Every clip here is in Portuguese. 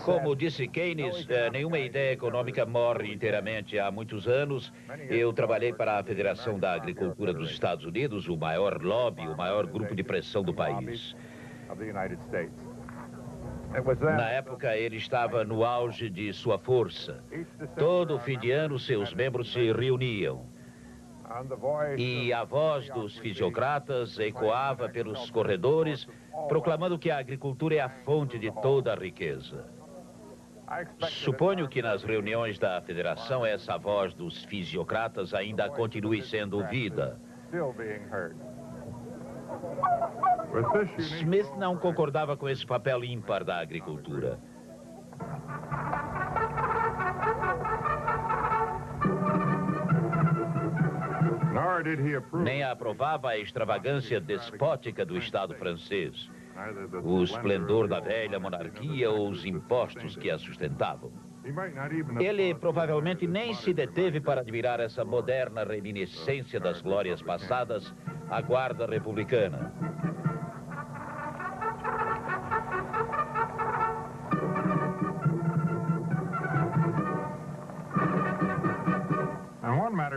Como disse Keynes, nenhuma ideia econômica morre inteiramente. Há muitos anos, eu trabalhei para a Federação da Agricultura dos Estados Unidos, o maior lobby, o maior grupo de pressão do país. Na época, ele estava no auge de sua força. Todo fim de ano, seus membros se reuniam. E a voz dos fisiocratas ecoava pelos corredores, proclamando que a agricultura é a fonte de toda a riqueza. Suponho que nas reuniões da federação essa voz dos fisiocratas ainda continue sendo ouvida. Smith não concordava com esse papel ímpar da agricultura. Nem aprovava a extravagância despótica do Estado francês, o esplendor da velha monarquia ou os impostos que a sustentavam. Ele provavelmente nem se deteve para admirar essa moderna reminiscência das glórias passadas, a guarda republicana.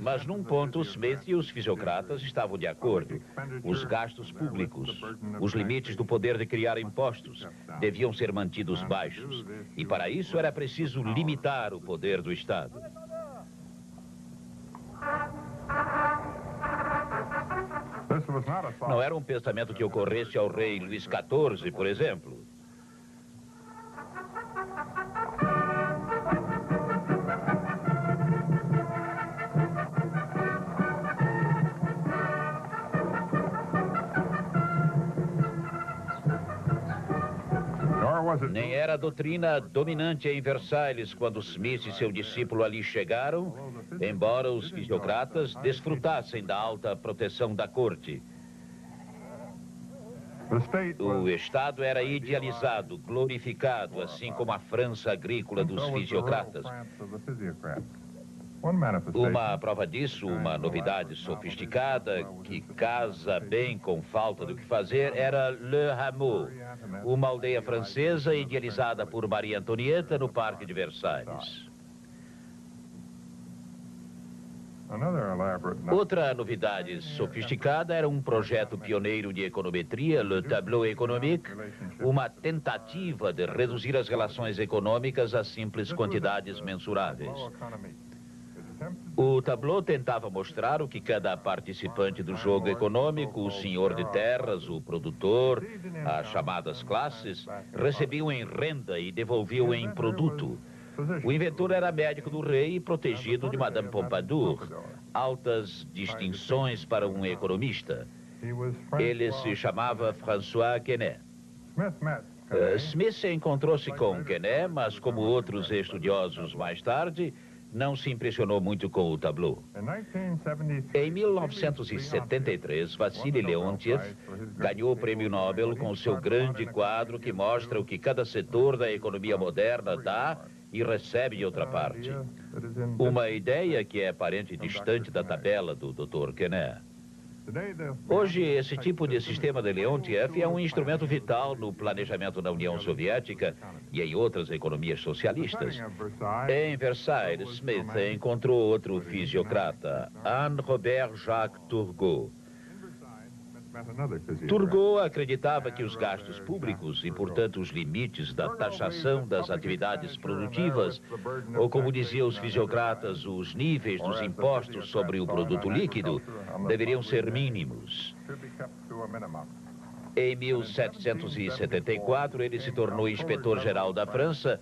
Mas num ponto, Smith e os fisiocratas estavam de acordo. Os gastos públicos, os limites do poder de criar impostos, deviam ser mantidos baixos. E para isso era preciso limitar o poder do Estado. Não era um pensamento que ocorresse ao rei Luís XIV, por exemplo. Nem era a doutrina dominante em Versalhes quando Smith e seu discípulo ali chegaram, embora os fisiocratas desfrutassem da alta proteção da corte. O Estado era idealizado, glorificado, assim como a França agrícola dos fisiocratas. Uma prova disso, uma novidade sofisticada, que casa bem com falta do que fazer, era Le Hameau, uma aldeia francesa idealizada por Maria Antonieta no Parque de Versalhes. Outra novidade sofisticada era um projeto pioneiro de econometria, Le Tableau Économique, uma tentativa de reduzir as relações econômicas a simples quantidades mensuráveis. O tableau tentava mostrar o que cada participante do jogo econômico, o senhor de terras, o produtor, as chamadas classes, recebiam em renda e devolviam em produto. O inventor era médico do rei e protegido de Madame Pompadour. Altas distinções para um economista. Ele se chamava François Quesnay. Smith encontrou-se com Quesnay, mas como outros estudiosos mais tarde, não se impressionou muito com o tableau. Em 1973, Vassili Leontiev ganhou o prêmio Nobel com seu grande quadro que mostra o que cada setor da economia moderna dá e recebe de outra parte. Uma ideia que é parente distante da tabela do Dr. Quesnay. Hoje, esse tipo de sistema de Leontiev é um instrumento vital no planejamento da União Soviética e em outras economias socialistas. Em Versailles, Smith encontrou outro fisiocrata, Anne-Robert Jacques Turgot. Turgot acreditava que os gastos públicos e, portanto, os limites da taxação das atividades produtivas, ou como diziam os fisiocratas, os níveis dos impostos sobre o produto líquido, deveriam ser mínimos. Em 1774, ele se tornou inspetor-geral da França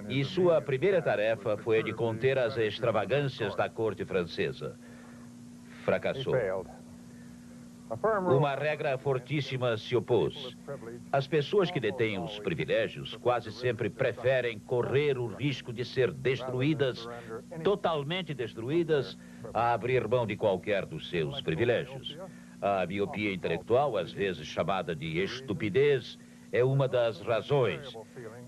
e sua primeira tarefa foi a de conter as extravagâncias da corte francesa. Fracassou. Uma regra fortíssima se opôs. As pessoas que detêm os privilégios quase sempre preferem correr o risco de ser destruídas, totalmente destruídas, a abrir mão de qualquer dos seus privilégios. A miopia intelectual, às vezes chamada de estupidez, é uma das razões.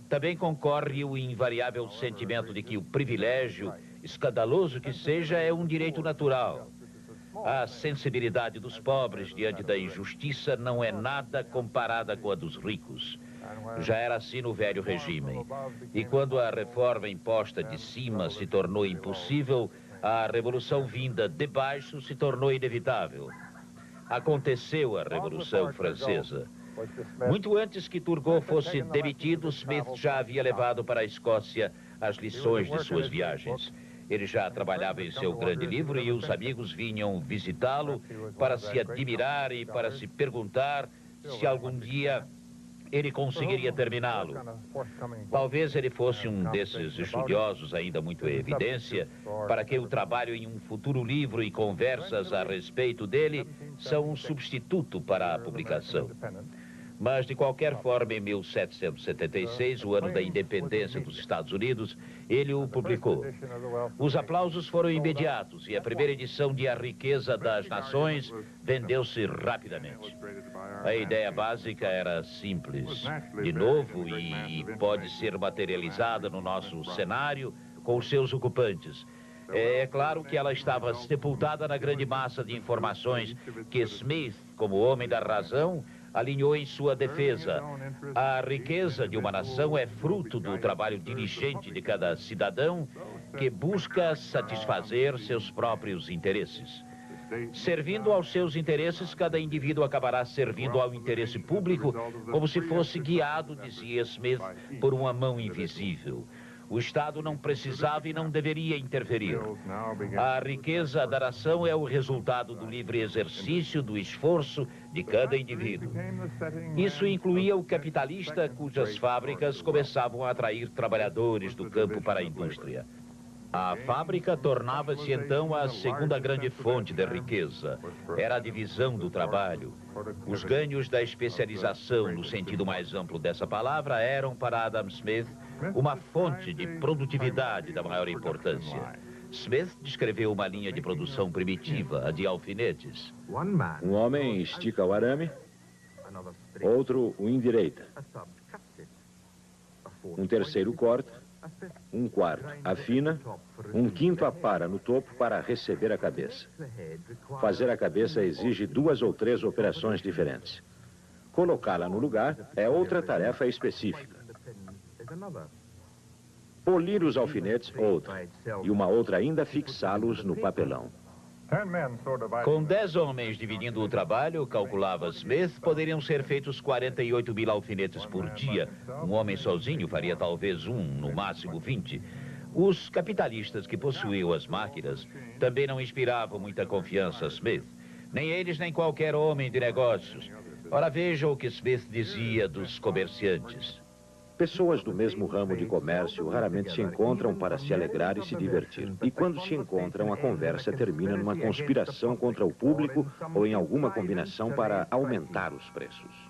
Também concorre o invariável sentimento de que o privilégio, escandaloso que seja, é um direito natural. A sensibilidade dos pobres diante da injustiça não é nada comparada com a dos ricos. Já era assim no velho regime. E quando a reforma imposta de cima se tornou impossível, a revolução vinda de baixo se tornou inevitável. Aconteceu a Revolução Francesa. Muito antes que Turgot fosse demitido, Smith já havia levado para a Escócia as lições de suas viagens. Ele já trabalhava em seu grande livro e os amigos vinham visitá-lo para se admirar e para se perguntar se algum dia ele conseguiria terminá-lo. Talvez ele fosse um desses estudiosos ainda muito em evidência, para que o trabalho em um futuro livro e conversas a respeito dele são um substituto para a publicação. Mas, de qualquer forma, em 1776, o ano da independência dos Estados Unidos, ele o publicou. Os aplausos foram imediatos e a primeira edição de A Riqueza das Nações vendeu-se rapidamente. A ideia básica era simples, de novo, e pode ser materializada no nosso cenário com os seus ocupantes. É claro que ela estava sepultada na grande massa de informações que Smith, como homem da razão, alinhou em sua defesa. A riqueza de uma nação é fruto do trabalho diligente de cada cidadão que busca satisfazer seus próprios interesses. Servindo aos seus interesses, cada indivíduo acabará servindo ao interesse público, como se fosse guiado, dizia Smith, por uma mão invisível. O Estado não precisava e não deveria interferir. A riqueza da nação é o resultado do livre exercício do esforço de cada indivíduo. Isso incluía o capitalista, cujas fábricas começavam a atrair trabalhadores do campo para a indústria. A fábrica tornava-se então a segunda grande fonte de riqueza. Era a divisão do trabalho. Os ganhos da especialização, no sentido mais amplo dessa palavra, eram para Adam Smith uma fonte de produtividade da maior importância. Smith descreveu uma linha de produção primitiva, a de alfinetes. Um homem estica o arame, outro o endireita. Um terceiro corta, um quarto afina, um quinto apara no topo para receber a cabeça. Fazer a cabeça exige 2 ou 3 operações diferentes. Colocá-la no lugar é outra tarefa específica. Polir os alfinetes, outra. E uma outra ainda, fixá-los no papelão. Com 10 homens dividindo o trabalho, calculava Smith, poderiam ser feitos 48 mil alfinetes por dia. Um homem sozinho faria talvez no máximo 20. Os capitalistas que possuíam as máquinas também não inspiravam muita confiança a Smith. Nem eles, nem qualquer homem de negócios. Ora, veja o que Smith dizia dos comerciantes. Pessoas do mesmo ramo de comércio raramente se encontram para se alegrar e se divertir. E quando se encontram, a conversa termina numa conspiração contra o público ou em alguma combinação para aumentar os preços.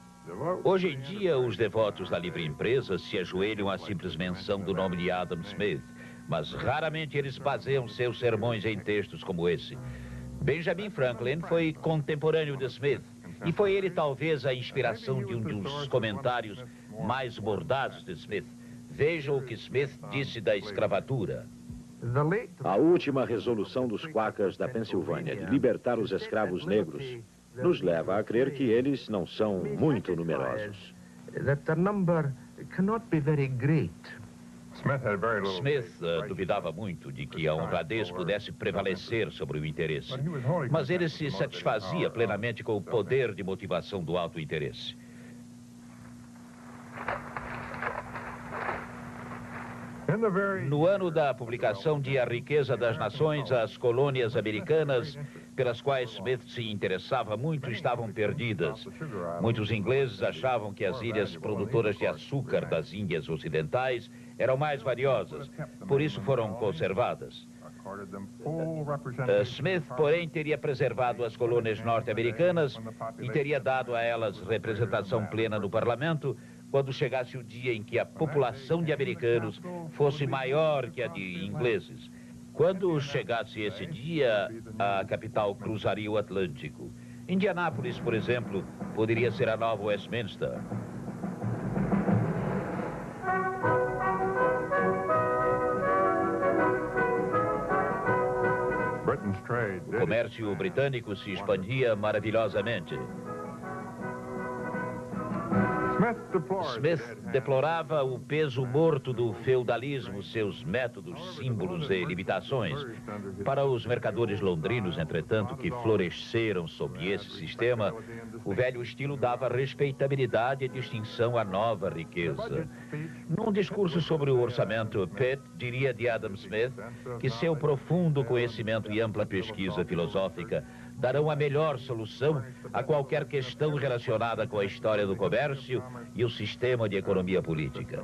Hoje em dia, os devotos da livre empresa se ajoelham à simples menção do nome de Adam Smith, mas raramente eles baseiam seus sermões em textos como esse. Benjamin Franklin foi contemporâneo de Smith, e foi ele talvez a inspiração de um dos comentários mais mordazes de Smith. Veja o que Smith disse da escravatura. A última resolução dos Quakers da Pensilvânia de libertar os escravos negros nos leva a crer que eles não são muito numerosos. Smith duvidava muito de que a honradez pudesse prevalecer sobre o interesse, mas ele se satisfazia plenamente com o poder de motivação do alto interesse. No ano da publicação de A Riqueza das Nações, as colônias americanas, pelas quais Smith se interessava muito, estavam perdidas. Muitos ingleses achavam que as ilhas produtoras de açúcar das Índias Ocidentais eram mais valiosas, por isso foram conservadas. Smith, porém, teria preservado as colônias norte-americanas e teria dado a elas representação plena no parlamento quando chegasse o dia em que a população de americanos fosse maior que a de ingleses. Quando chegasse esse dia, a capital cruzaria o Atlântico. Indianápolis, por exemplo, poderia ser a nova Westminster. comércio britânico se expandia maravilhosamente. Smith deplorava o peso morto do feudalismo, seus métodos, símbolos e limitações. Para os mercadores londrinos, entretanto, que floresceram sob esse sistema, o velho estilo dava respeitabilidade e distinção à nova riqueza. Num discurso sobre o orçamento, Pitt diria de Adam Smith que seu profundo conhecimento e ampla pesquisa filosófica darão a melhor solução a qualquer questão relacionada com a história do comércio e o sistema de economia política.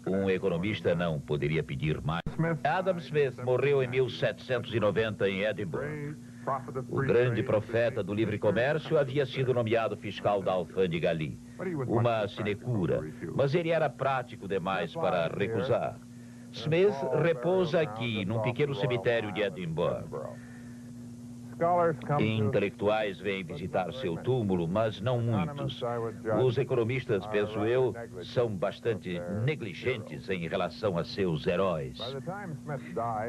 Um economista não poderia pedir mais. Adam Smith morreu em 1790 em Edimburgo. O grande profeta do livre comércio havia sido nomeado fiscal da alfândega ali, uma sinecura, mas ele era prático demais para recusar. Smith repousa aqui, num pequeno cemitério de Edimburgo. Intelectuais vêm visitar seu túmulo, mas não muitos. Os economistas, penso eu, são bastante negligentes em relação a seus heróis.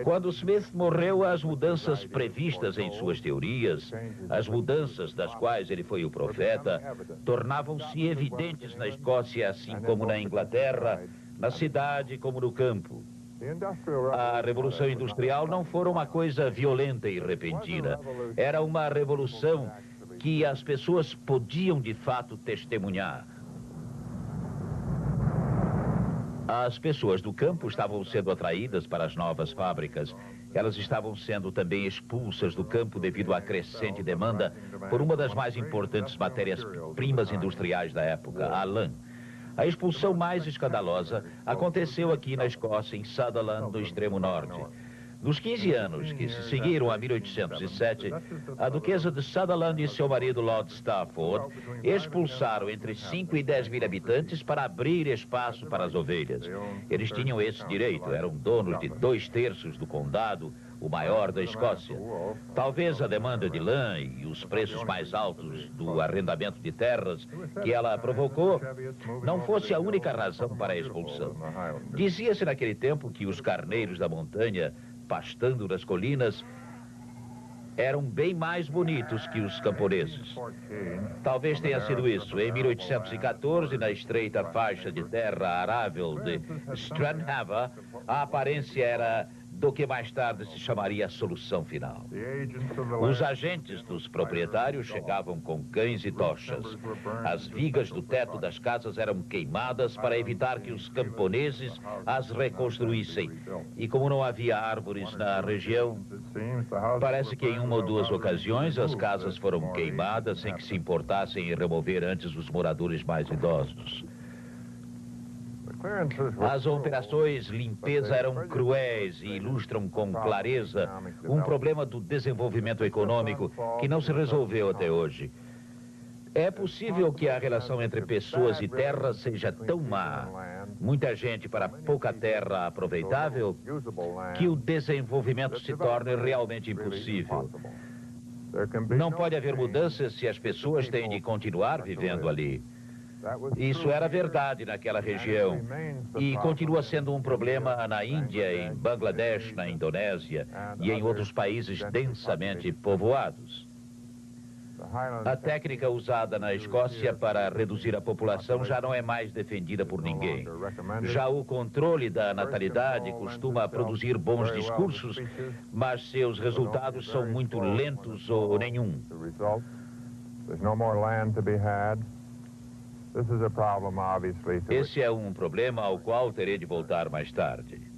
Quando Smith morreu, as mudanças previstas em suas teorias, as mudanças das quais ele foi o profeta, tornavam-se evidentes na Escócia, assim como na Inglaterra, na cidade como no campo. A Revolução Industrial não foi uma coisa violenta e repentina. Era uma revolução que as pessoas podiam, de fato, testemunhar. As pessoas do campo estavam sendo atraídas para as novas fábricas. Elas estavam sendo também expulsas do campo devido à crescente demanda por uma das mais importantes matérias-primas industriais da época, a lã. A expulsão mais escandalosa aconteceu aqui na Escócia, em Sutherland, no extremo norte. Nos 15 anos que se seguiram a 1807, a duquesa de Sutherland e seu marido Lord Stafford expulsaram entre 5 e 10 mil habitantes para abrir espaço para as ovelhas. Eles tinham esse direito, eram donos de 2/3 do condado, o maior da Escócia. Talvez a demanda de lã e os preços mais altos do arrendamento de terras que ela provocou não fosse a única razão para a expulsão. Dizia-se naquele tempo que os carneiros da montanha, pastando nas colinas, eram bem mais bonitos que os camponeses. Talvez tenha sido isso. Em 1814, na estreita faixa de terra arável de Stranhaven, a aparência era do que mais tarde se chamaria a solução final. Os agentes dos proprietários chegavam com cães e tochas. As vigas do teto das casas eram queimadas para evitar que os camponeses as reconstruíssem. E como não havia árvores na região, parece que em uma ou duas ocasiões as casas foram queimadas sem que se importassem em remover antes os moradores mais idosos. As operações limpeza eram cruéis e ilustram com clareza um problema do desenvolvimento econômico que não se resolveu até hoje. É possível que a relação entre pessoas e terra seja tão má, muita gente para pouca terra aproveitável, que o desenvolvimento se torne realmente impossível. Não pode haver mudanças se as pessoas têm de continuar vivendo ali. Isso era verdade naquela região e continua sendo um problema na Índia, em Bangladesh, na Indonésia e em outros países densamente povoados. A técnica usada na Escócia para reduzir a população já não é mais defendida por ninguém. Já o controle da natalidade costuma produzir bons discursos, mas seus resultados são muito lentos ou nenhum. Esse é um problema ao qual terei de voltar mais tarde.